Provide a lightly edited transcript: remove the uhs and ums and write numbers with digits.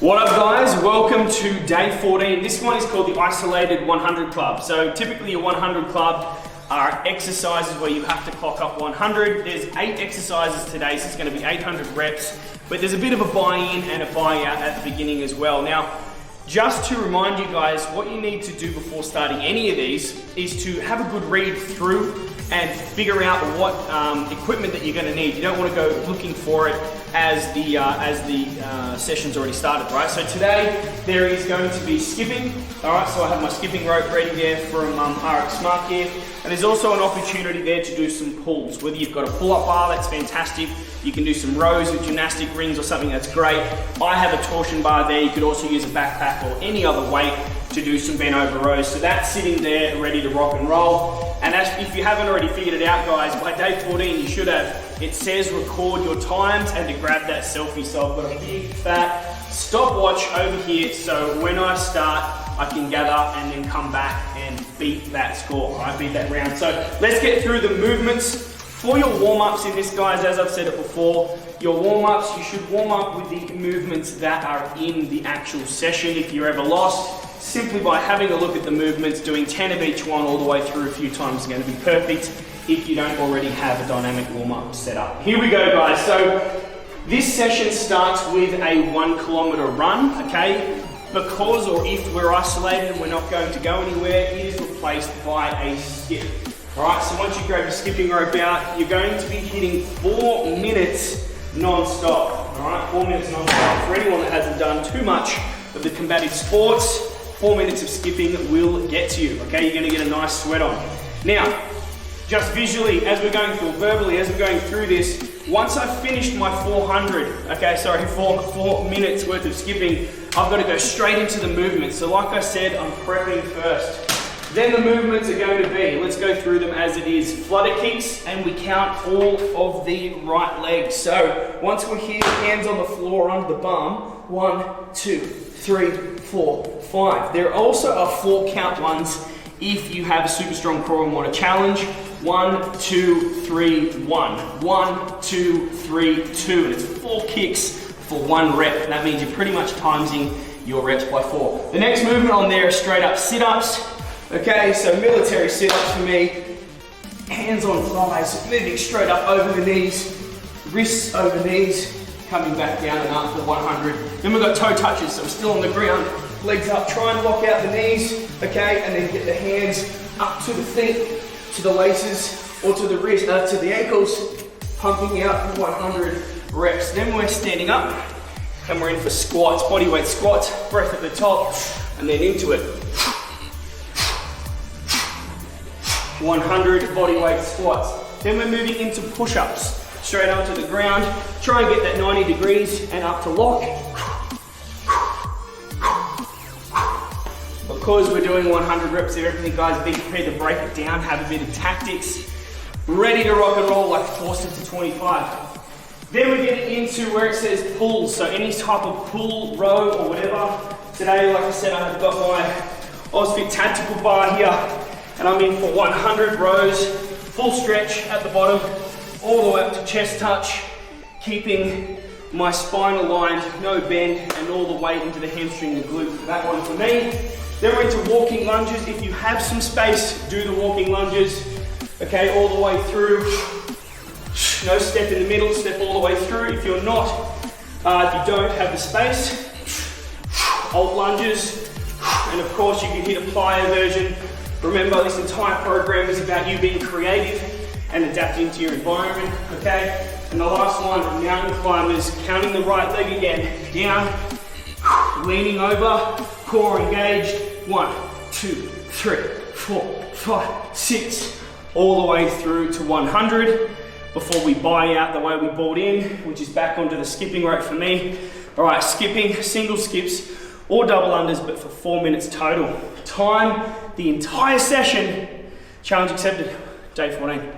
What up guys, welcome to day 14. This one is called the Isolated 100 Club. So typically a 100 club are exercises where you have to clock up 100. There's 8 exercises today, so it's going to be 800 reps, but there's a bit of a buy-in and a buy-out at the beginning as well. Now, just to remind you guys, what you need to do before starting any of these is to have a good read through and figure out what equipment that you're going to need. You don't want to go looking for it as the session's already started, right? So today there is going to be skipping. All right, so I have my skipping rope ready there from RX Smart Gear, and there's also an opportunity there to do some pulls. Whether you've got a pull-up bar, that's fantastic. You can do some rows with gymnastic rings or something, that's great. I have a torsion bar there. You could also use a backpack or any other weight to do some bent over rows. So that's sitting there ready to rock and roll. And if you haven't already figured it out guys, by day 14 you should have. It says record your times and to grab that selfie. So I've got a big fat stopwatch over here, so when I start I can gather and then come back and beat that score, right? Beat that round. So let's get through the movements. For your warm-ups in this guys, as I've said it before, your warm-ups, you should warm up with the movements that are in the actual session. If you're ever lost, simply by having a look at the movements, doing 10 of each one all the way through a few times is going to be perfect if you don't already have a dynamic warm-up set up. Here we go guys. So this session starts with a 1 kilometer run, okay? Because or if we're isolated and we're not going to go anywhere, it is replaced by a skip. Alright, so once you grab your skipping rope out, you're going to be hitting 4 minutes non-stop. Alright, 4 minutes non-stop. For anyone that hasn't done too much of the combative sports, 4 minutes of skipping will get to you, okay? You're gonna get a nice sweat on. Now, just visually, as we're going through, verbally, as we're going through this, once I've finished my 4 minutes worth of skipping, I've got to go straight into the movement. So like I said, I'm prepping first. Then the movements are going to be, let's go through them as it is, flutter kicks, and we count all of the right legs. So once we're here, hands on the floor under the bum, 1, 2, 3, 4, 5. There also are 4 count ones if you have a super strong core and want to challenge. 1, 2, 3, 1. 1, 2, 3, 2. And it's 4 kicks for 1 rep. And that means you're pretty much timesing your reps by 4. The next movement on there is straight up sit-ups. Okay, so military sit-ups for me. Hands on thighs, moving straight up over the knees. Wrists over knees, coming back down and up for 100. Then we've got toe touches, so we're still on the ground. Legs up, try and lock out the knees, okay, and then get the hands up to the feet, to the laces, or to the wrist, to the ankles, pumping out for 100 reps. Then we're standing up, and we're in for squats, bodyweight squats, breath at the top, and then into it. 100 bodyweight squats. Then we're moving into push-ups, straight onto the ground. Try and get that 90 degrees and up to lock. Because we're doing 100 reps of everything, guys, be prepared to break it down, have a bit of tactics, ready to rock and roll like force it to 25. Then we're getting into where it says pulls, so any type of pull, row, or whatever. Today, like I said, I've got my OzFit tactical bar here, and I'm in for 100 rows, full stretch at the bottom, all the way up to chest touch, keeping my spine aligned, no bend, and all the weight into the hamstring and glute for that one for me. Then we're into walking lunges. If you have some space, do the walking lunges. Okay, all the way through. No step in the middle, step all the way through. If you're not, if you don't have the space, alt lunges. And of course, you can hit a plyo version. Remember, this entire program is about you being creative and adapting to your environment, okay? And the last one, mountain climbers, counting the right leg again. Down, leaning over, core engaged. 1, 2, 3, 4, 5, 6, all the way through to 100 before we buy out the way we bought in, which is back onto the skipping rope for me. All right, skipping, single skips or double unders, but for 4 minutes total. Time the entire session. Challenge accepted. Day 14.